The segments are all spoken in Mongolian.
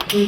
네,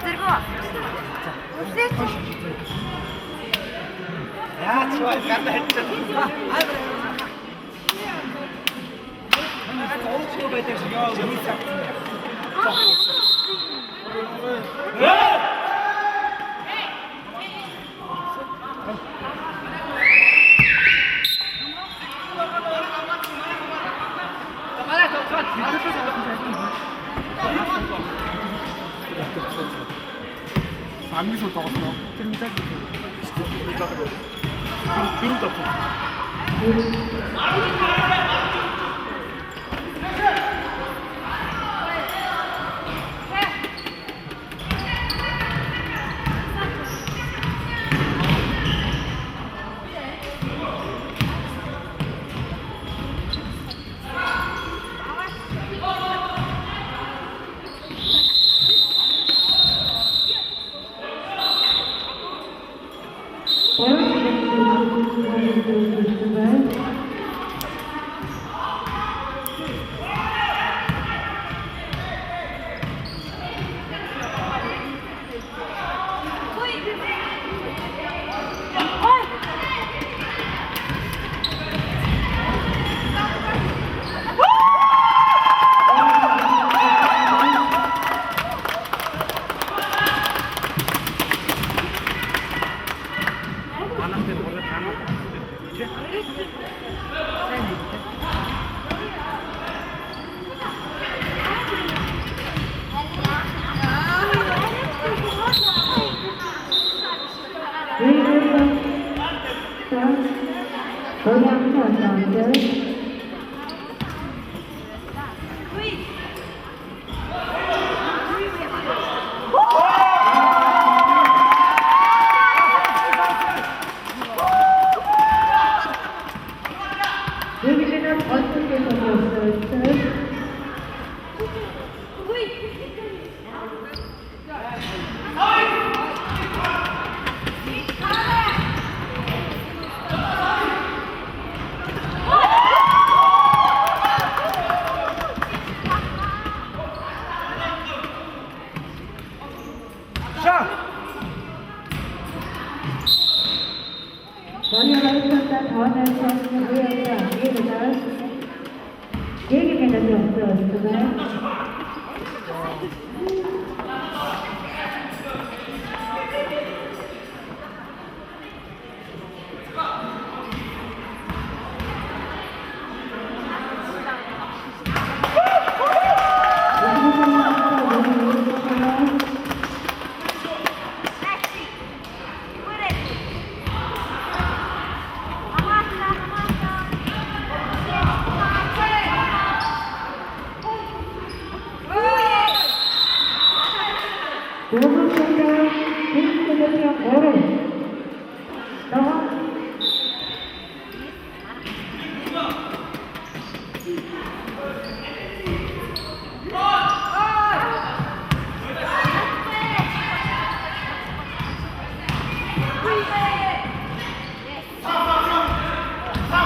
들고 와. 야, 좋아, 간다 했죠. 안 미소 떠갔어. 기름 떴어.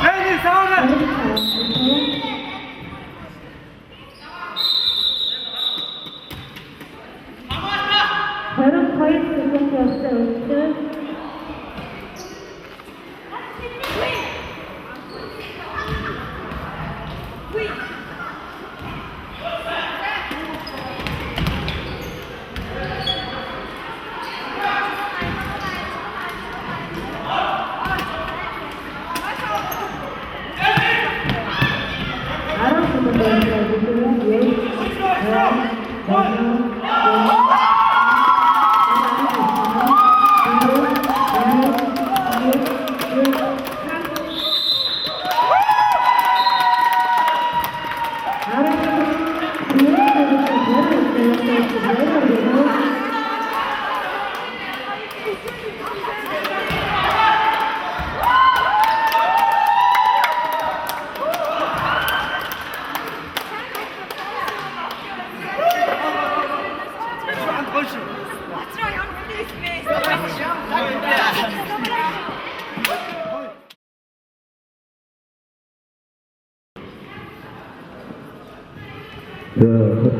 Hey, Sauna! 저런 거의 그것이 없어요.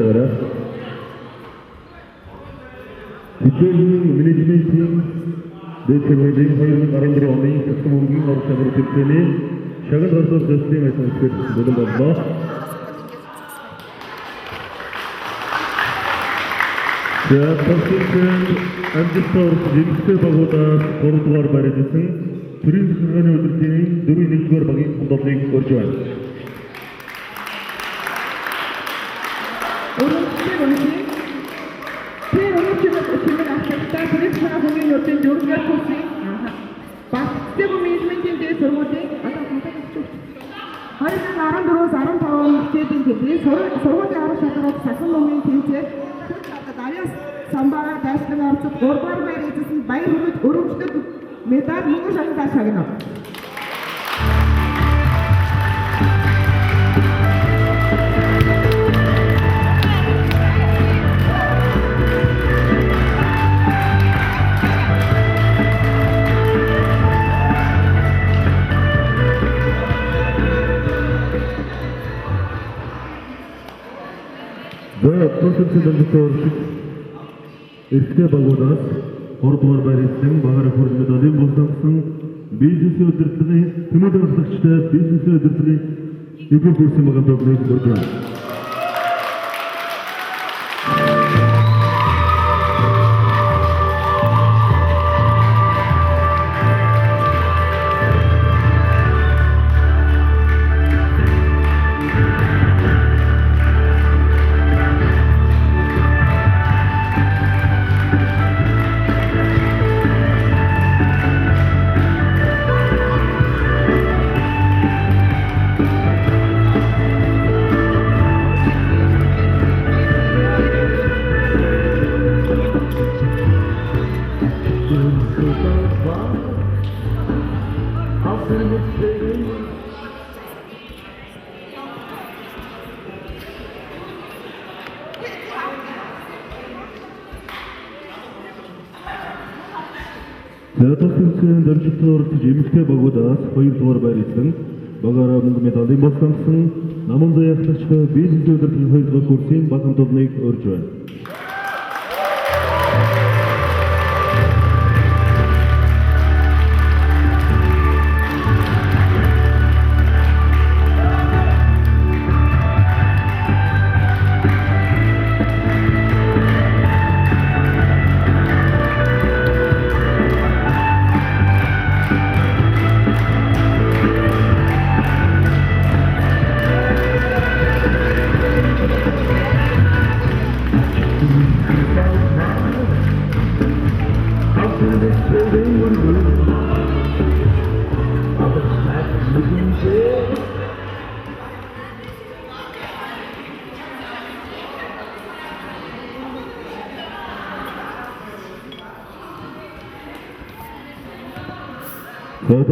Saudara, Diplomat Management Team Desember'de hayırlı arındır olmayı takımımın ortaya tepkini şagın razı desteği mesajı dedim abla. Tasvirken Anjistor Jimste Bagoda Kortuar Barajısın Turin Sırganı ödülkenin Duru İlişkiler Bagin Kudaplayık Orçuan. Sambara Daşkınar Çıt Korbar Meyreçisin Bayır Hümüt Urumç'ta Metar Mungur Şakı Daşkınar. The person Eski Bagodas, Kortuar Barajısın Bahara Kurumdalın Bostamsın Bizisi ödürtüğü Tümüdür Sıkıştı Bizisi ödürtüğü İki kursi Magan Toplayıp Orçuan. Tasvirken Danışıklar Jimste Bagodas Hayırtuar Barajısın Bagara Munggu Medalın Bostamsın Namınza yaklaşık Bizisi ödürtüğü Hayırtuar Kursin Bakın Toplayık Orçuan.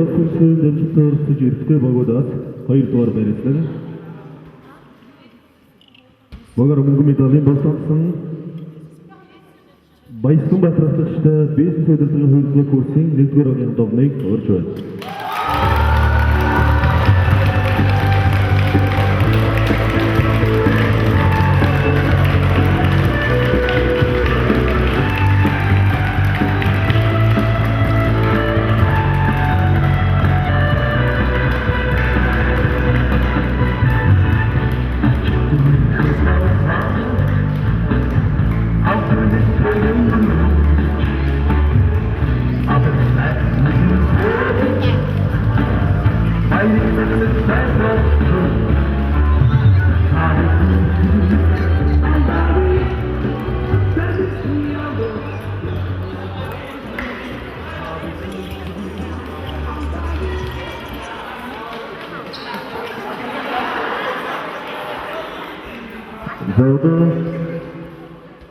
Tasvirken Danışıklar Jimste Bagodas Hayırtuar Barajısın Bagara Munggu Medalın Bostamsın Баясган Батрагчтай бизнес удирдлагын хөгжлийн курсын 1-р өдрийн дугныг урьж байна.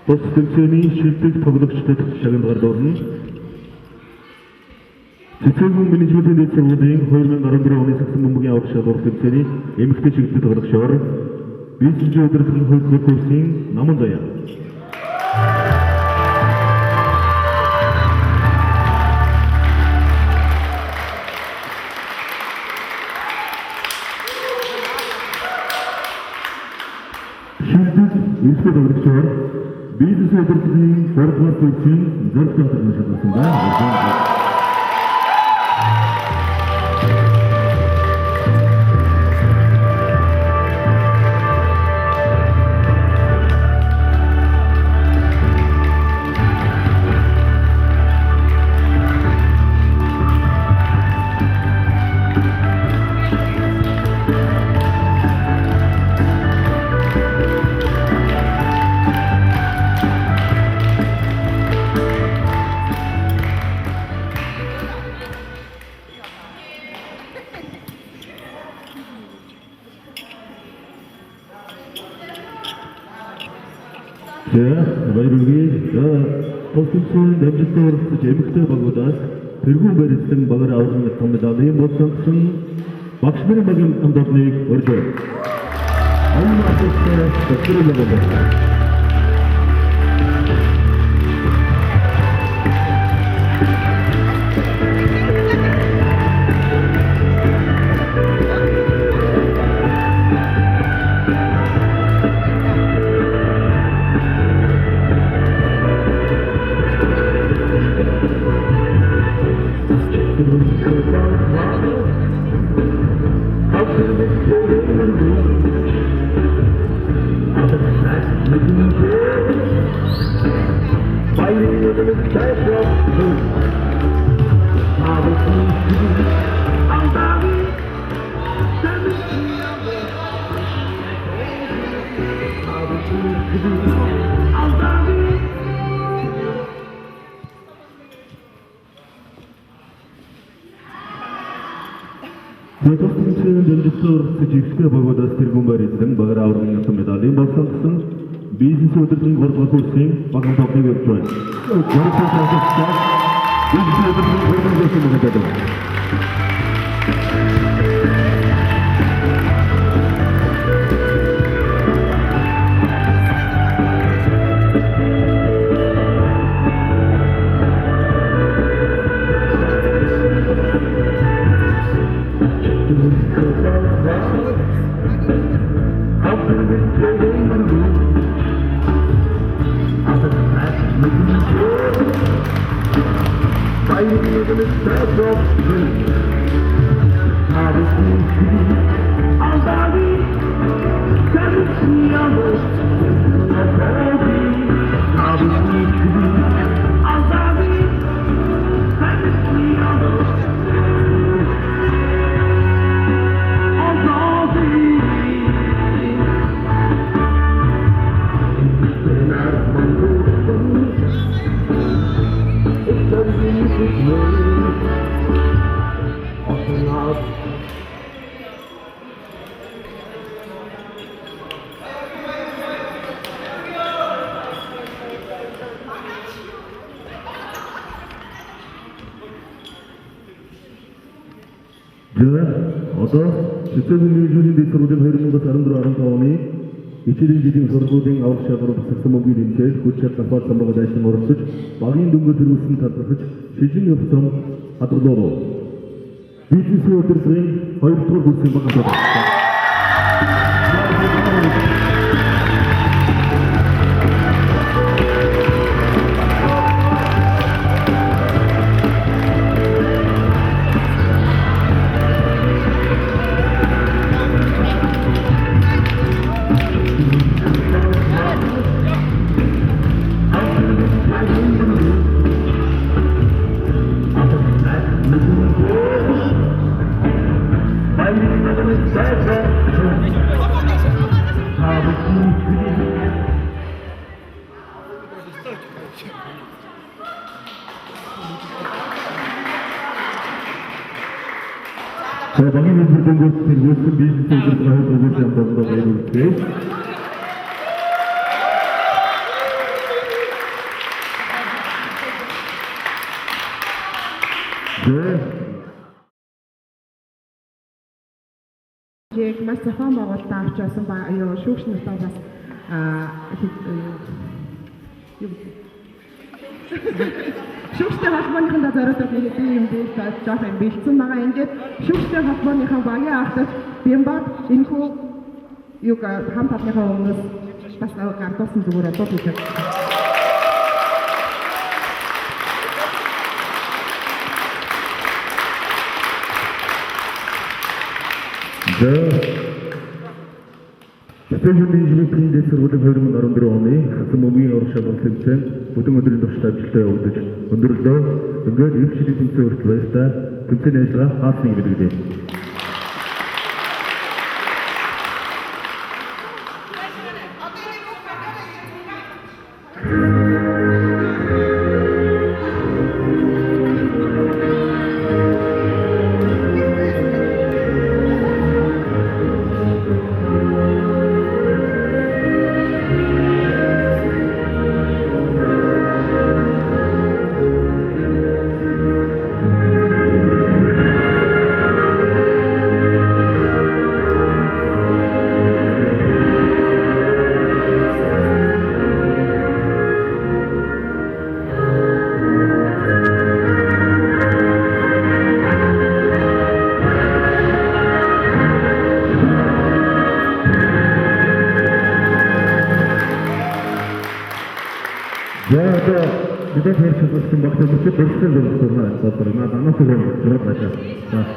Тус тэмцээний шилдэг тоглогчдод шагналгаар дурна. Цэцэрлэгэн менежментийн дэд сургуулийн 2014 оны сагсан бөмбөгийн аврах шалгуур тэмцээний эмэгтэй шилдэг тоглогчор бизнес удирдлагын хөгжлийн курсын Наман Заяа. Эсвэр тоглогчор бизнес удирдлагын 3-р курсын зорилт тавталж шалгасан байна. Баяргийн тусламжтай дамжуулалтаар оролцож эмэгтэй багуудаас тэргүүн барилсан багаар авсан том медалийн болсон багш нарын багийн хамтлагийг урьж байна. Амын атгастай төсөөлөг байна. Жигтэй багуудаас тэргүүн барилсан багаар аврагын медалийн болсон бизнес удирдлагын 3-р курсын багийн тоглогчид урьж байна. Бизнес удирдлагын 3-р курсын Одоо цэцэрлэгэн менежментийн дэд сургуулийн 2014-15 оны Ичээрийн жилийн сургуулийн авах шалгуур босгосон мөнгөний дэмжлэл хүч чадал самбаг дайсан оролцож багийн дөнгөж төрүүлсэн талбарч шижин явцсан хадгалуу. Бизнесийн удирдлагын 2 дугаар бүлгийн багтаалаа. Багийн үйлдвэрлэлд хэрэглэсэн бизнесийн удирдлагын програмын амжилттай баярлалаа. Яг маш зохион байгуулалтаа авч байсан ба юу шүүгч нартаа бас шүүгчтэй холбооныхоо зориулдаг нэг юм дээр жоох юм бэлдсэн байгаа. Ингээд шүүгчтэй холбооныхоо багийн автаж Бямбат энэхүү юг хамт олонныхоо өмнөөс бас гардуулсан зүгээр бодож үзэх. Студент менежментийн дэд сургуулийн 2014 оны хасан мөнгөний урагш шалгуур тэмцээн бүдэн өдрийн туршид ажилдаа явагдаж өндөрлөө. Ингээд их шилдэг тэмцээн хүртэл баяртай тэмцээний ажиллагаа хаасан гэдэг. Kita harus sesuatu waktu itu bersedia untuk bermain. Karena tanah turun berat saja. Nah.